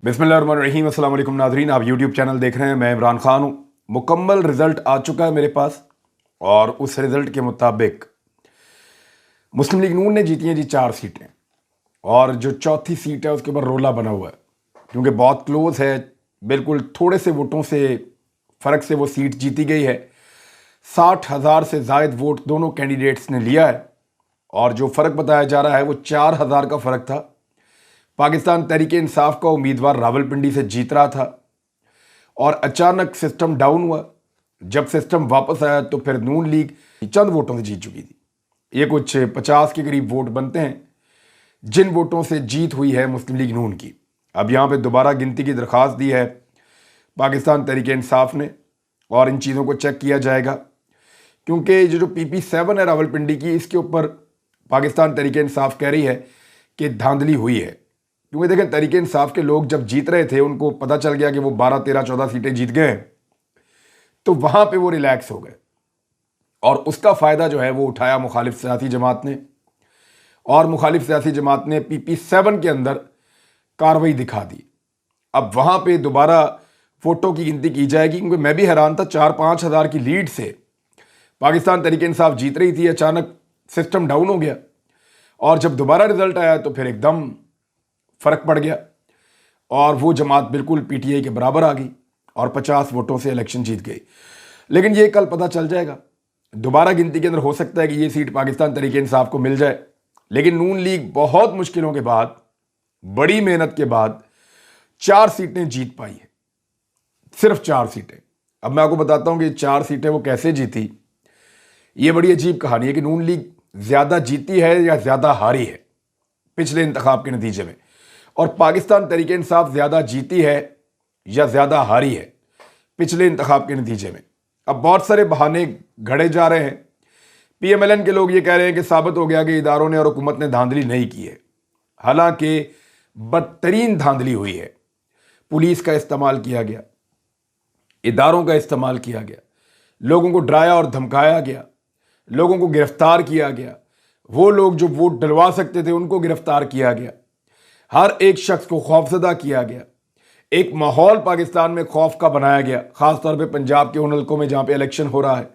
बिस्मिल्लाहिर्रहमानिर्रहीम। अस्सलाम वालेकुम नाज़रीन, आप यूट्यूब चैनल देख रहे हैं। मैं इमरान खान हूँ। मुकम्मल रिज़ल्ट आ चुका है मेरे पास और उस रिज़ल्ट के मुताबिक मुस्लिम लीग नून ने जीती हैं जी 4 सीटें और जो चौथी सीट है उसके ऊपर रोला बना हुआ है क्योंकि बहुत क्लोज है। बिल्कुल थोड़े से वोटों से फ़र्क से वो सीट जीती गई है। 60,000 से ज़ायद वोट दोनों कैंडिडेट्स ने लिया है और जो फ़र्क बताया जा रहा है वो 4,000 का फ़र्क था। पाकिस्तान तहरीक इंसाफ का उम्मीदवार रावलपिंडी से जीत रहा था और अचानक सिस्टम डाउन हुआ। जब सिस्टम वापस आया तो फिर नून लीग चंद वोटों से जीत चुकी थी। ये कुछ 50 के करीब वोट बनते हैं जिन वोटों से जीत हुई है मुस्लिम लीग नून की। अब यहाँ पे दोबारा गिनती की दरख्वास्त दी है पाकिस्तान तहरीक इंसाफ ने और इन चीज़ों को चेक किया जाएगा क्योंकि ये जो PP7 है रावलपिंडी की, इसके ऊपर पाकिस्तान तहरीक इंसाफ कह रही है कि धांधली हुई है। क्योंकि देखें, तहरीक इंसाफ के लोग जब जीत रहे थे उनको पता चल गया कि वो 12, 13, 14 सीटें जीत गए तो वहां पे वो रिलैक्स हो गए और उसका फ़ायदा जो है वो उठाया मुखालिफ सियासी जमात ने और मुखालिफ सियासी जमात ने PP7 के अंदर कार्रवाई दिखा दी। अब वहां पे दोबारा वोटों की गिनती की जाएगी क्योंकि मैं भी हैरान था। 4-5 हज़ार की लीड से पाकिस्तान तहरीक इंसाफ जीत रही थी, अचानक सिस्टम डाउन हो गया और जब दोबारा रिजल्ट आया तो फिर एकदम फ़र्क पड़ गया और वो जमात बिल्कुल PTI के बराबर आ गई और 50 वोटों से इलेक्शन जीत गई। लेकिन ये कल पता चल जाएगा। दोबारा गिनती के अंदर हो सकता है कि ये सीट पाकिस्तान तहरीक इंसाफ को मिल जाए। लेकिन नून लीग बहुत मुश्किलों के बाद, बड़ी मेहनत के बाद 4 सीटें जीत पाई है, सिर्फ 4 सीटें। अब मैं आपको बताता हूं कि 4 सीटें वो कैसे जीती। ये बड़ी अजीब कहानी है कि नून लीग ज़्यादा जीती है या ज़्यादा हारी है पिछले इंतखाब के नतीजे में, और पाकिस्तान तहरीक इंसाफ ज़्यादा जीती है या ज़्यादा हारी है पिछले इंतखाब के नतीजे में। अब बहुत सारे बहाने घड़े जा रहे हैं। PMLN के लोग ये कह रहे हैं कि साबित हो गया कि इदारों ने और हुकूमत ने धांधली नहीं की है। हालांकि बदतरीन धांधली हुई है। पुलिस का इस्तेमाल किया गया, इदारों का इस्तेमाल किया गया, लोगों को डराया और धमकाया गया, लोगों को गिरफ्तार किया गया। वो लोग जो वोट डलवा सकते थे उनको गिरफ्तार किया गया। हर एक शख्स को खौफजदा किया गया। एक माहौल पाकिस्तान में खौफ का बनाया गया, खासतौर पे पंजाब के उन हलकों में जहां पे इलेक्शन हो रहा है।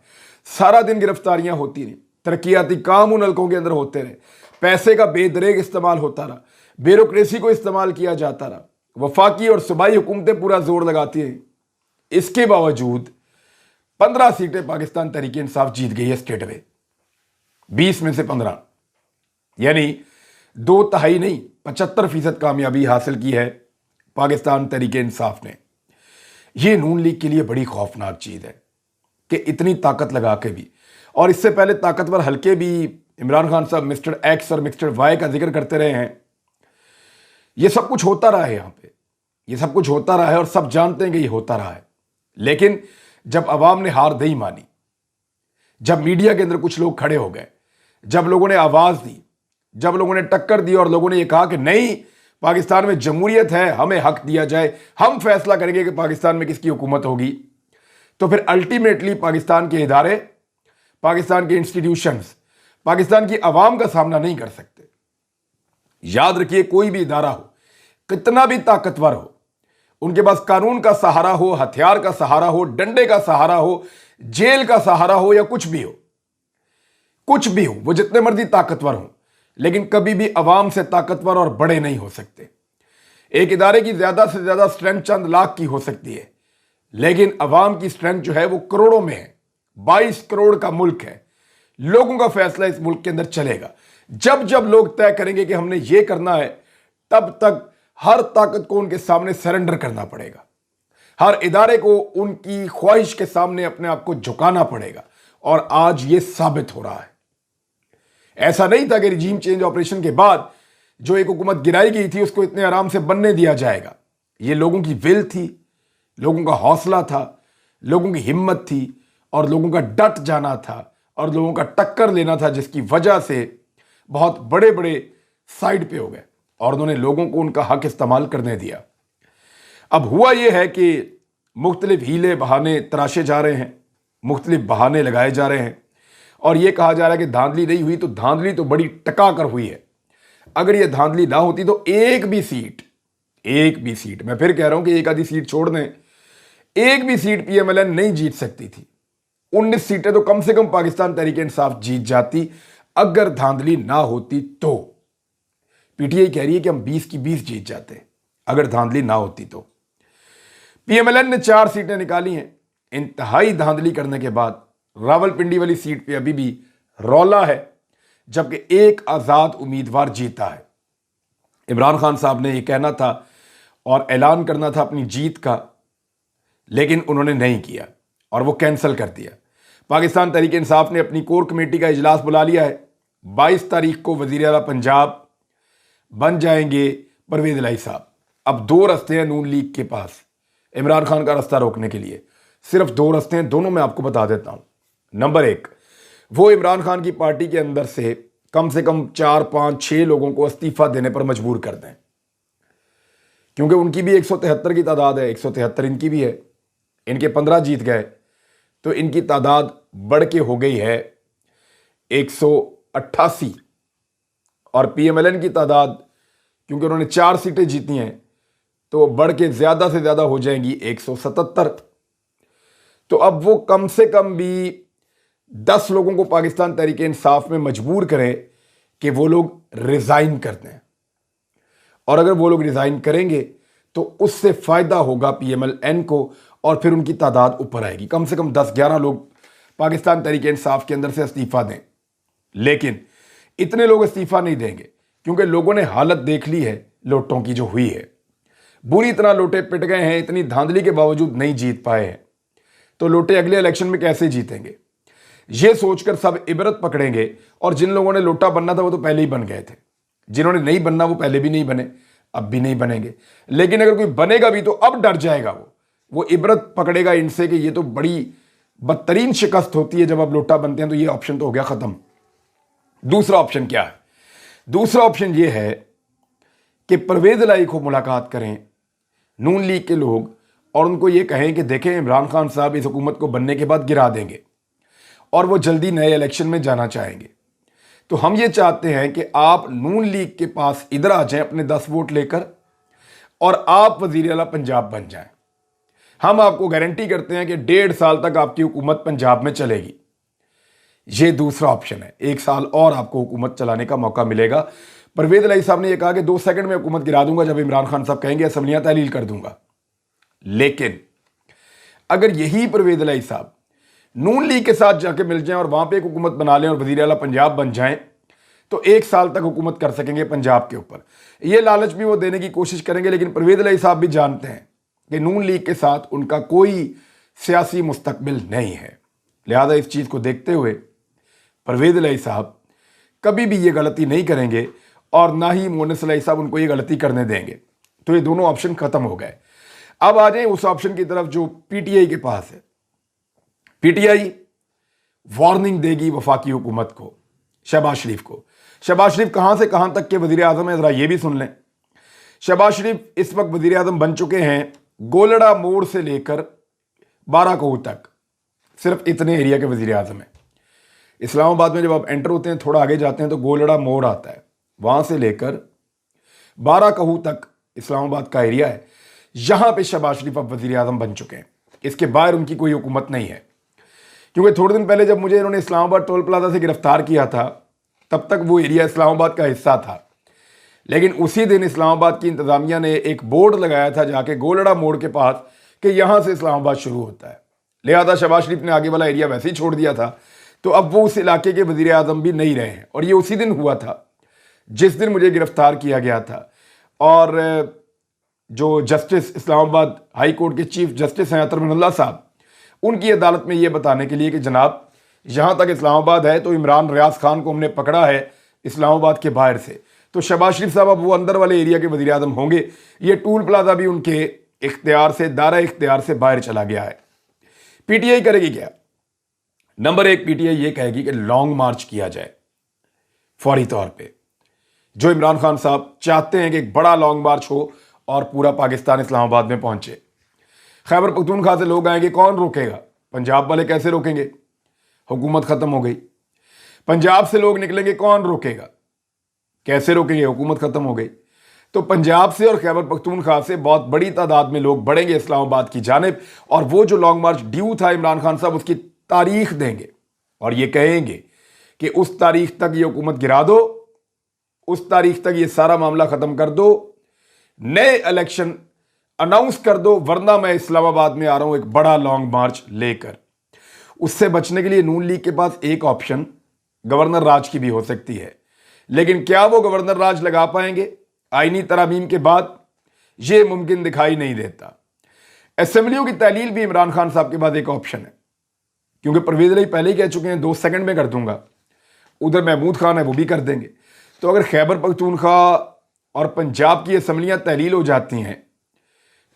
सारा दिन गिरफ्तारियां होती रही, तरक्याती काम उन हलकों के अंदर होते रहे, पैसे का बेदरेग इस्तेमाल होता रहा, ब्यूरोक्रेसी को इस्तेमाल किया जाता रहा, वफाकी और सूबाई हुकूमतें पूरा जोर लगाती रही। इसके बावजूद 15 सीटें पाकिस्तान तहरीक इंसाफ जीत गई है स्टेट में, 20 में से 15, यानी 2/3 नहीं 75% कामयाबी हासिल की है पाकिस्तान तहरीक इंसाफ ने। यह नून लीग के लिए बड़ी खौफनाक चीज़ है कि इतनी ताकत लगा के भी, और इससे पहले ताकतवर हल्के भी इमरान खान साहब मिस्टर X और मिस्टर Y का जिक्र करते रहे हैं। यह सब कुछ होता रहा है यहाँ पे, यह सब कुछ होता रहा है और सब जानते हैं कि यह होता रहा है। लेकिन जब अवाम ने हार नहीं मानी, जब मीडिया के अंदर कुछ लोग खड़े हो गए, जब लोगों ने आवाज़ दी, जब लोगों ने टक्कर दी और लोगों ने यह कहा कि नहीं, पाकिस्तान में जमहूरियत है, हमें हक दिया जाए, हम फैसला करेंगे कि पाकिस्तान में किसकी हुकूमत होगी, तो फिर अल्टीमेटली पाकिस्तान के इदारे, पाकिस्तान के इंस्टीट्यूशंस पाकिस्तान की आवाम का सामना नहीं कर सकते। याद रखिए, कोई भी इदारा हो, कितना भी ताकतवर हो, उनके पास कानून का सहारा हो, हथियार का सहारा हो, डंडे का सहारा हो, जेल का सहारा हो या कुछ भी हो, कुछ भी हो, वो जितने मर्जी ताकतवर हो, लेकिन कभी भी अवाम से ताकतवर और बड़े नहीं हो सकते। एक इदारे की ज्यादा से ज्यादा स्ट्रेंथ चंद लाख की हो सकती है, लेकिन अवाम की स्ट्रेंथ जो है वो करोड़ों में है। 22 करोड़ का मुल्क है, लोगों का फैसला इस मुल्क के अंदर चलेगा। जब जब लोग तय करेंगे कि हमने ये करना है, तब तक हर ताकत को उनके सामने सरेंडर करना पड़ेगा, हर इदारे को उनकी ख्वाहिश के सामने अपने आप को झुकाना पड़ेगा। और आज ये साबित हो रहा है। ऐसा नहीं था कि रिजीम चेंज ऑपरेशन के बाद जो एक हुकूमत गिराई गई थी उसको इतने आराम से बनने दिया जाएगा। ये लोगों की विल थी, लोगों का हौसला था, लोगों की हिम्मत थी और लोगों का डट जाना था और लोगों का टक्कर लेना था, जिसकी वजह से बहुत बड़े बड़े साइड पे हो गए और उन्होंने लोगों को उनका हक इस्तेमाल करने दिया। अब हुआ यह है कि मुख्तलिफ हीले बहाने तराशे जा रहे हैं, मुख्तलिफ बहाने लगाए जा रहे हैं और यह कहा जा रहा है कि धांधली नहीं हुई, तो धांधली तो बड़ी टका कर हुई है। अगर यह धांधली ना होती तो एक भी सीट एक भी सीट, मैं फिर कह रहा हूं कि एक आधी सीट छोड़ दें, एक भी सीट पीएमएलएन नहीं जीत सकती थी। 19 सीटें तो कम से कम पाकिस्तान तहरीक इंसाफ जीत जाती अगर धांधली ना होती तो। पीटीआई कह रही है कि हम 20 की 20 जीत जाते अगर धांधली ना होती तो। पीएमएलएन ने 4 सीटें निकाली हैं। इंतहाई धांधली करने के बाद रावलपिंडी वाली सीट पे अभी भी रौला है, जबकि एक आजाद उम्मीदवार जीता है। इमरान खान साहब ने यह कहना था और ऐलान करना था अपनी जीत का, लेकिन उन्होंने नहीं किया और वो कैंसिल कर दिया। पाकिस्तान तहरीक इंसाफ ने अपनी कोर कमेटी का इजलास बुला लिया है। 22 तारीख को वजीर आला पंजाब बन जाएंगे परवेज इलाही साहब। अब 2 रास्ते हैं नून लीग के पास इमरान खान का रास्ता रोकने के लिए, सिर्फ 2 रास्ते हैं, दोनों मैं आपको बता देता हूं। नंबर 1, वो इमरान खान की पार्टी के अंदर से कम 4, 5, 6 लोगों को इस्तीफा देने पर मजबूर कर दें, क्योंकि उनकी भी 173 की तादाद है, 173 इनकी भी है। इनके 15 जीत गए तो इनकी तादाद बढ़ के हो गई है 188, और पीएमएलएन की तादाद, क्योंकि उन्होंने 4 सीटें जीती हैं, तो बढ़ के ज्यादा से ज्यादा हो जाएंगी 177। तो अब वो कम से कम भी 10 लोगों को पाकिस्तान तहरीक इंसाफ में मजबूर करें कि वो लोग रिजाइन कर दें, और अगर वो लोग रिजाइन करेंगे तो उससे फायदा होगा पीएमएलएन को, और फिर उनकी तादाद ऊपर आएगी। कम से कम 10-11 लोग पाकिस्तान तहरीक इंसाफ के अंदर से इस्तीफा दें, लेकिन इतने लोग इस्तीफा नहीं देंगे क्योंकि लोगों ने हालत देख ली है लोटों की जो हुई है। बुरी तरह लोटे पिट गए हैं, इतनी धांधली के बावजूद नहीं जीत पाए हैं, तो लोटे अगले इलेक्शन में कैसे जीतेंगे, ये सोचकर सब इबरत पकड़ेंगे। और जिन लोगों ने लोटा बनना था वो तो पहले ही बन गए थे, जिन्होंने नहीं बनना वो पहले भी नहीं बने, अब भी नहीं बनेंगे। लेकिन अगर कोई बनेगा भी तो अब डर जाएगा, वो इबरत पकड़ेगा इनसे कि ये तो बड़ी बदतरीन शिकस्त होती है जब आप लोटा बनते हैं। तो ये ऑप्शन तो हो गया खत्म। दूसरा ऑप्शन क्या है? दूसरा ऑप्शन ये है कि परवेज इलाही को मुलाकात करें नून लीग के लोग और उनको ये कहें कि देखें इमरान खान साहब इस हुकूमत को बनने के बाद गिरा देंगे और वो जल्दी नए इलेक्शन में जाना चाहेंगे। तो हम ये चाहते हैं कि आप नून लीग के पास इधर आ जाएं अपने 10 वोट लेकर और आप वजीर आला पंजाब बन जाएं। हम आपको गारंटी करते हैं कि 1.5 साल तक आपकी हुकूमत पंजाब में चलेगी। ये दूसरा ऑप्शन है, 1 साल और आपको हुकूमत चलाने का मौका मिलेगा। परवेज इलाही साहब ने यह कहा कि 2 सेकंड में हुकूमत गिरा दूंगा जब इमरान खान साहब कहेंगे, असम्बलियां तहलील कर दूंगा। लेकिन अगर यही परवेज इलाही साहब नून लीग के साथ जाके मिल जाएं और वहां पे एक हुकूमत बना लें और वजीर आला पंजाब बन जाएं, तो 1 साल तक हुकूमत कर सकेंगे पंजाब के ऊपर। यह लालच भी वो देने की कोशिश करेंगे, लेकिन परवेज इलाही साहब भी जानते हैं कि नून लीग के साथ उनका कोई सियासी मुस्तकबिल नहीं है। लिहाजा इस चीज को देखते हुए परवेज इलाही साहब कभी भी ये गलती नहीं करेंगे और ना ही मोनिस इलाही साहब उनको ये गलती करने देंगे। तो ये दोनों ऑप्शन खत्म हो गए। अब आ जाए उस ऑप्शन की तरफ जो पीटीआई के पास है। पीटीआई वार्निंग देगी वफाकी हुकूमत को, शहबाज शरीफ को। शहबाज शरीफ कहां से कहां तक के वजीर आजम है, जरा ये भी सुन लें। शहबाज शरीफ इस वक्त वजीर आजम बन चुके हैं गोलड़ा मोड़ से लेकर 12 कोह तक, सिर्फ इतने एरिया के वजीर आजम है। इस्लामाबाद में जब आप एंटर होते हैं, थोड़ा आगे जाते हैं तो गोलड़ा मोड़ आता है, वहां से लेकर 12 कहू तक इस्लामाबाद का एरिया है। यहां पे शहबाज शरीफ अब वजीर आजम बन चुके हैं। इसके बाहर उनकी कोई हुकूमत नहीं है, क्योंकि थोड़े दिन पहले जब मुझे इन्होंने इस्लामाबाद टोल प्लाजा से गिरफ्तार किया था, तब तक वो एरिया इस्लामाबाद का हिस्सा था। लेकिन उसी दिन इस्लामाबाद की इंतजामिया ने एक बोर्ड लगाया था जाके गोलड़ा मोड़ के पास कि यहां से इस्लामाबाद शुरू होता है। लिहाजा शहबाज शरीफ ने आगे वाला एरिया वैसे ही छोड़ दिया था, तो अब वो उस इलाके के वजीर आजम भी नहीं रहे हैं। और ये उसी दिन हुआ था जिस दिन मुझे गिरफ्तार किया गया था। और जो जस्टिस इस्लामाबाद हाई कोर्ट के चीफ जस्टिस हैं अतर मिनल्ला साहब, उनकी अदालत में ये बताने के लिए कि जनाब जहां तक इस्लामाबाद है तो इमरान रियाज खान को हमने पकड़ा है इस्लामाबाद के बाहर से, तो शहबाज शरीफ साहब अब वो अंदर वाले एरिया के वजीर आजम होंगे। ये टूल प्लाजा भी उनके इख्तियार से, दायरा इख्तियार से बाहर चला गया है। पीटीआई करेगी क्या? नंबर 1, पीटीआई ये कहेगी कि लॉन्ग मार्च किया जाए फौरी तौर पे। जो इमरान खान साहब चाहते हैं कि एक बड़ा लॉन्ग मार्च हो और पूरा पाकिस्तान इस्लामाबाद में पहुंचे। खैबर पख्तूनख्वा से लोग आएंगे, कौन रोकेगा? पंजाब वाले कैसे रोकेंगे? हुकूमत खत्म हो गई। पंजाब से लोग निकलेंगे, कौन रोकेगा? कैसे रोकेंगे? हुकूमत खत्म हो गई। तो पंजाब से और खैबर पख्तूनख्वा से बहुत बड़ी तादाद में लोग बढ़ेंगे इस्लामाबाद की जानिब, और वो जो लॉन्ग मार्च ड्यू था इमरान खान साहब उसकी तारीख देंगे और ये कहेंगे कि उस तारीख तक ये हुकूमत गिरा दो, उस तारीख तक ये सारा मामला खत्म कर दो, नए इलेक्शन अनाउंस कर दो, वरना मैं इस्लामाबाद में आ रहा हूं एक बड़ा लॉन्ग मार्च लेकर। उससे बचने के लिए नून लीग के पास एक ऑप्शन गवर्नर राज की भी हो सकती है, लेकिन क्या वो गवर्नर राज लगा पाएंगे आईनी तरामीम के बाद, यह मुमकिन दिखाई नहीं देता। असेंबलियों की तहलील भी इमरान खान साहब के पास एक ऑप्शन है, क्योंकि परवेज इलाही पहले ही कह चुके हैं 2 सेकंड में कर दूंगा, उधर महमूद खान है वो भी कर देंगे। तो अगर खैबर पख्तूनख्वा और पंजाब की असेंबलियां तहलील हो जाती हैं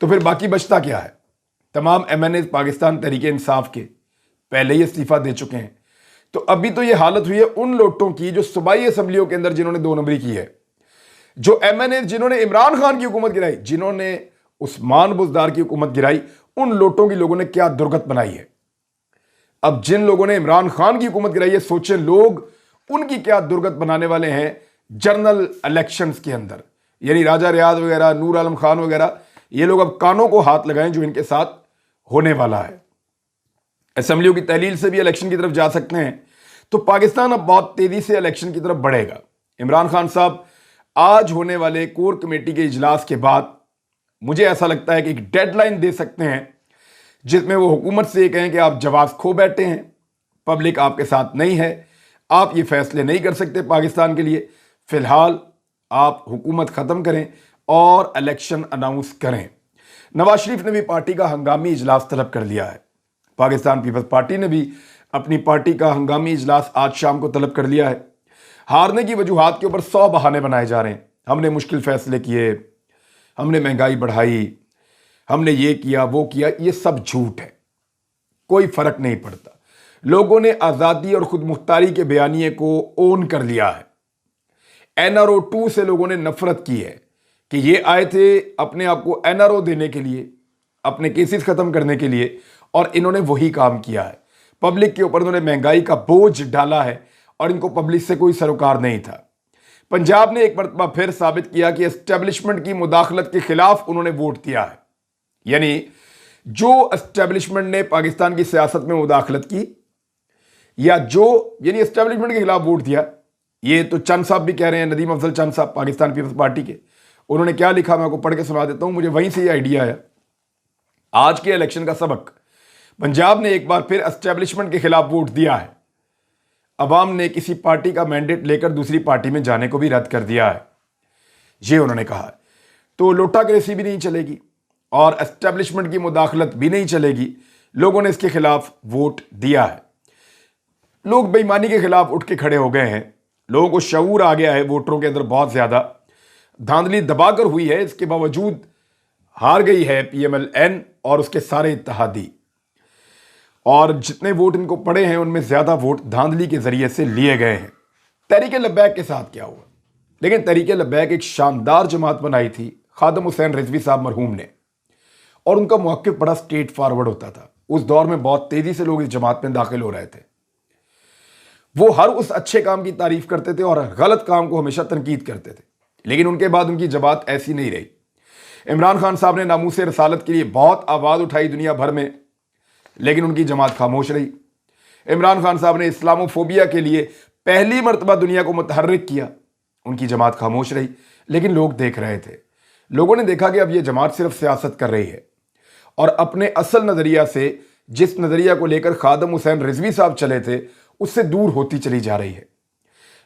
तो फिर बाकी बचता क्या है? तमाम MNA पाकिस्तान तहरीक इंसाफ के पहले ही इस्तीफा दे चुके हैं। तो अभी तो ये हालत हुई है उन लोटों की जो सूबाई असेंबलियों के अंदर जिन्होंने 2 नंबरी की है, जो MNA जिन्होंने इमरान खान की हुकूमत गिराई, जिन्होंने उस्मान बुज़दार की हुकूमत गिराई, उन लोटों की लोगों ने क्या दुर्गत बनाई है। अब जिन लोगों ने इमरान खान की हुकूमत गिराई है, सोचें लोग उनकी क्या दुर्गत बनाने वाले हैं जनरल इलेक्शंस के अंदर। यानी राजा रियाज वगैरह, नूर आलम खान वगैरह, ये लोग अब कानों को हाथ लगाएं जो इनके साथ होने वाला है। असेंबलियों की तहलील से भी इलेक्शन की तरफ जा सकते हैं। तो पाकिस्तान अब बहुत तेजी से इलेक्शन की तरफ बढ़ेगा। इमरान खान साहब आज होने वाले कोर कमेटी के इजलास के बाद मुझे ऐसा लगता है कि एक डेडलाइन दे सकते हैं जिसमें वो हुकूमत से ये कहें कि आप जवाब खो बैठे हैं, पब्लिक आपके साथ नहीं है, आप ये फैसले नहीं कर सकते पाकिस्तान के लिए, फिलहाल आप हुकूमत ख़त्म करें और इलेक्शन अनाउंस करें। नवाज शरीफ ने भी पार्टी का हंगामी इजलास तलब कर लिया है। पाकिस्तान पीपल्स पार्टी ने भी अपनी पार्टी का हंगामी इजलास आज शाम को तलब कर लिया है। हारने की वजूहात के ऊपर 100 बहाने बनाए जा रहे हैं। हमने मुश्किल फैसले किए, हमने महंगाई बढ़ाई, हमने ये किया वो किया, ये सब झूठ है, कोई फर्क नहीं पड़ता। लोगों ने आज़ादी और खुद मुख्तारी के बयानिए को ओन कर लिया है। NRO 2 से लोगों ने नफरत की है कि ये आए थे अपने आप को NRO देने के लिए, अपने केसेस खत्म करने के लिए, और इन्होंने वही काम किया है। पब्लिक के ऊपर इन्होंने महंगाई का बोझ डाला है और इनको पब्लिक से कोई सरोकार नहीं था। पंजाब ने एक मरतबा फिर साबित किया कि एस्टेब्लिशमेंट की मुदाखलत के खिलाफ उन्होंने वोट दिया है। यानी जो एस्टेब्लिशमेंट ने पाकिस्तान की सियासत में मुदाखलत की, या जो यानी एस्टेब्लिशमेंट के खिलाफ वोट दिया, ये तो चंद साहब भी कह रहे हैं, नदीम अफजल चंद साहब पाकिस्तान पीपल्स पार्टी के, उन्होंने क्या लिखा मैं आपको पढ़ के सुना देता हूं, मुझे वहीं से ये आइडिया आया। आज के इलेक्शन का सबक, पंजाब ने एक बार फिर एस्टेब्लिशमेंट के खिलाफ वोट दिया है। अवाम ने किसी पार्टी का मैंडेट लेकर दूसरी पार्टी में जाने को भी रद्द कर दिया है, ये उन्होंने कहा है। तो लोटा क्रेसी भी नहीं चलेगी और एस्टेब्लिशमेंट की मुदाखलत भी नहीं चलेगी। लोगों ने इसके खिलाफ वोट दिया है। लोग बेईमानी के खिलाफ उठ के खड़े हो गए हैं। लोगों को शऊर आ गया है वोटरों के अंदर, बहुत ज्यादा धांधली दबाकर हुई है, इसके बावजूद हार गई है PMLN और उसके सारे इत्तेहादी। और जितने वोट इनको पड़े हैं उनमें ज्यादा वोट धांधली के जरिए से लिए गए हैं। तहरीक लब्बैक के साथ क्या हुआ? लेकिन तहरीक लब्बैक एक शानदार जमात बनाई थी खादम हुसैन रिजवी साहब मरहूम ने, और उनका मौक़िफ़ बड़ा स्ट्रेट फॉरवर्ड होता था। उस दौर में बहुत तेजी से लोग इस जमात में दाखिल हो रहे थे। वो हर उस अच्छे काम की तारीफ करते थे और गलत काम को हमेशा तनकीद करते थे। लेकिन उनके बाद उनकी जमात ऐसी नहीं रही। इमरान खान साहब ने नामूस रसालत के लिए बहुत आवाज़ उठाई दुनिया भर में, लेकिन उनकी जमात खामोश रही। इमरान खान साहब ने इस्लामोफोबिया के लिए पहली मरतबा दुनिया को मुतहर्रिक किया, उनकी जमात खामोश रही। लेकिन लोग देख रहे थे, लोगों ने देखा कि अब यह जमात सिर्फ सियासत कर रही है और अपने असल नज़रिया से, जिस नज़रिया को लेकर खादम हुसैन रिजवी साहब चले थे, उससे दूर होती चली जा रही है।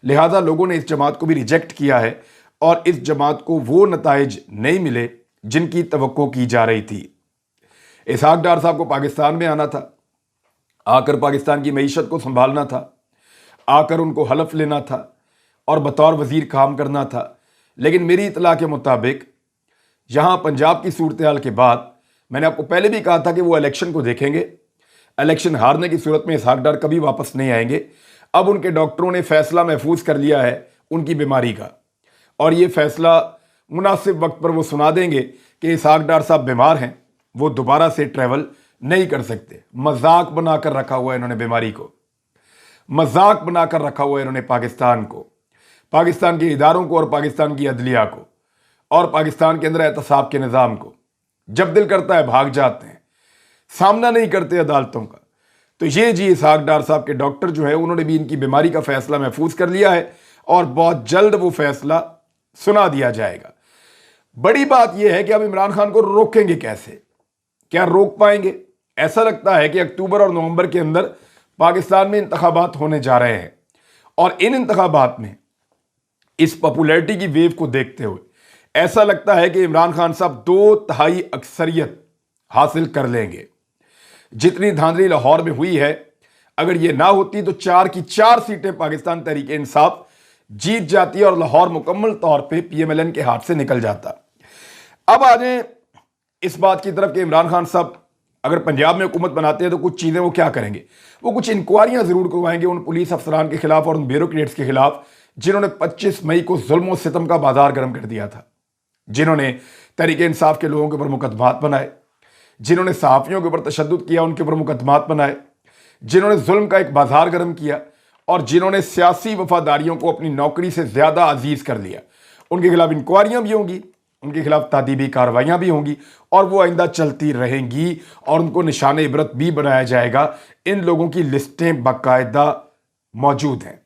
लिहाजा लोगों ने इस जमात को भी रिजेक्ट किया है और इस जमात को वो नताइज नहीं मिले जिनकी तवक्को की जा रही थी। इसहाक डार साहब को पाकिस्तान में आना था, आकर पाकिस्तान की मईशत को संभालना था, आकर उनको हलफ लेना था और बतौर वजीर काम करना था। लेकिन मेरी इतला के मुताबिक यहाँ पंजाब की सूरत हाल के बाद, मैंने आपको पहले भी कहा था कि वो इलेक्शन को देखेंगे। इलेक्शन हारने की सूरत में इसहाक डार कभी वापस नहीं आएंगे। अब उनके डॉक्टरों ने फैसला महफूज कर लिया है उनकी बीमारी का, और ये फैसला मुनासिब वक्त पर वो सुना देंगे कि इसहाक डार साहब बीमार हैं, वो दोबारा से ट्रैवल नहीं कर सकते। मजाक बनाकर रखा हुआ है इन्होंने बीमारी को, मजाक बनाकर रखा हुआ है इन्होंने पाकिस्तान को, पाकिस्तान के इदारों को और पाकिस्तान की अदलिया को। और पाकिस्तान के अंदर एहतसाब के निज़ाम को जब दिल करता है भाग जाते हैं, सामना नहीं करते अदालतों का। तो ये जी इसहाक डार साहब के डॉक्टर जो है उन्होंने भी इनकी बीमारी का फैसला महफूज कर लिया है और बहुत जल्द वो फैसला सुना दिया जाएगा। बड़ी बात यह है कि अब इमरान खान को रोकेंगे कैसे, क्या रोक पाएंगे? ऐसा लगता है कि अक्टूबर और नवंबर के अंदर पाकिस्तान में इंतखाबात होने जा रहे हैं और इन इंतखाबात में इस पॉपुलैरिटी की वेव को देखते हुए ऐसा लगता है कि इमरान खान साहब 2/3 अक्सरियत हासिल कर लेंगे। जितनी धांधली लाहौर में हुई है, अगर ये ना होती तो 4 की 4 सीटें पाकिस्तान तहरीक इंसाफ जीत जाती और लाहौर मुकम्मल तौर पे पीएमएलएन के हाथ से निकल जाता। अब आ जाए इस बात की तरफ कि इमरान खान साहब अगर पंजाब में हुकूमत बनाते हैं तो कुछ चीज़ें वो क्या करेंगे। वो कुछ इंक्वायरियां ज़रूर करवाएंगे उन पुलिस अफसरान के खिलाफ और उन ब्यूरोक्रेट्स के खिलाफ जिन्होंने 25 मई को जुल्म और सितम का बाजार गर्म कर दिया था, जिन्होंने तहरीक इंसाफ के लोगों के ऊपर मुकदमात बनाए, जिन्होंने सहाफ़ियों के ऊपर तशद्दुद किया उनके ऊपर मुकदमात बनाए, जिन्होंने जुल्म का एक बाजार गर्म किया और जिन्होंने सियासी वफादारियों को अपनी नौकरी से ज़्यादा अजीज़ कर लिया। उनके खिलाफ इंक्वायरियाँ भी होंगी, उनके खिलाफ तादीबी कार्रवाइयाँ भी होंगी और वो आइंदा चलती रहेंगी और उनको निशान इबरत भी बनाया जाएगा। इन लोगों की लिस्टें बाकायदा मौजूद हैं।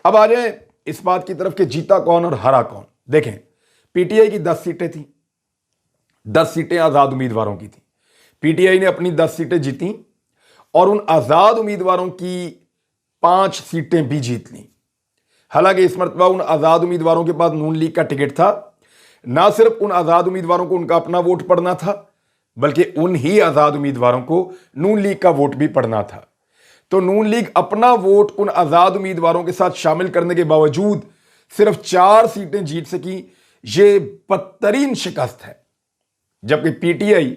अब आ जाए इस बात की तरफ कि जीता कौन और हरा कौन। देखें, पीटीआई की 10 सीटें थी, 10 सीटें आज़ाद उम्मीदवारों की थी। पीटीआई ने अपनी 10 सीटें जीती और उन आज़ाद उम्मीदवारों की 5 सीटें भी जीत लीं। हालांकि इस मरतबा उन आज़ाद उम्मीदवारों के पास नून लीग का टिकट था। ना सिर्फ उन आज़ाद उम्मीदवारों को उनका अपना वोट पड़ना था, बल्कि उन ही आज़ाद उम्मीदवारों को नून लीग का वोट भी पड़ना था। तो नून लीग अपना वोट उन आज़ाद उम्मीदवारों के साथ शामिल करने के बावजूद सिर्फ 4 सीटें जीत सकी। ये बदतरीन शिकस्त है। जबकि पीटीआई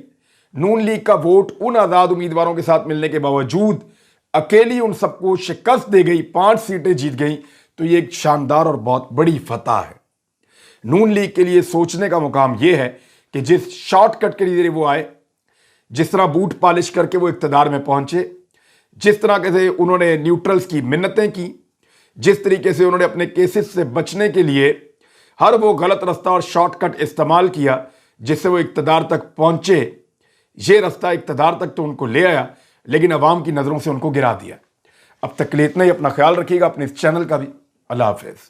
नून लीग का वोट उन आज़ाद उम्मीदवारों के साथ मिलने के बावजूद अकेली उन सबको शिकस्त दे गई, 5 सीटें जीत गई। तो ये एक शानदार और बहुत बड़ी फतह है। नून लीग के लिए सोचने का मुकाम यह है कि जिस शॉर्टकट के लिए वो आए, जिस तरह बूट पॉलिश करके वो इक्तदार में पहुंचे, जिस तरह से उन्होंने न्यूट्रल्स की मिन्नतें की, जिस तरीके से उन्होंने अपने केसेस से बचने के लिए हर वो गलत रास्ता और शॉर्टकट इस्तेमाल किया जिससे वो इक्तदार तक पहुंचे, ये रास्ता इक्तदार तक तो उनको ले आया लेकिन अवाम की नज़रों से उनको गिरा दिया। अब तक के लिए इतना ही। अपना ख्याल रखिएगा, अपने इस चैनल का भी। अल्लाह हाफिज़।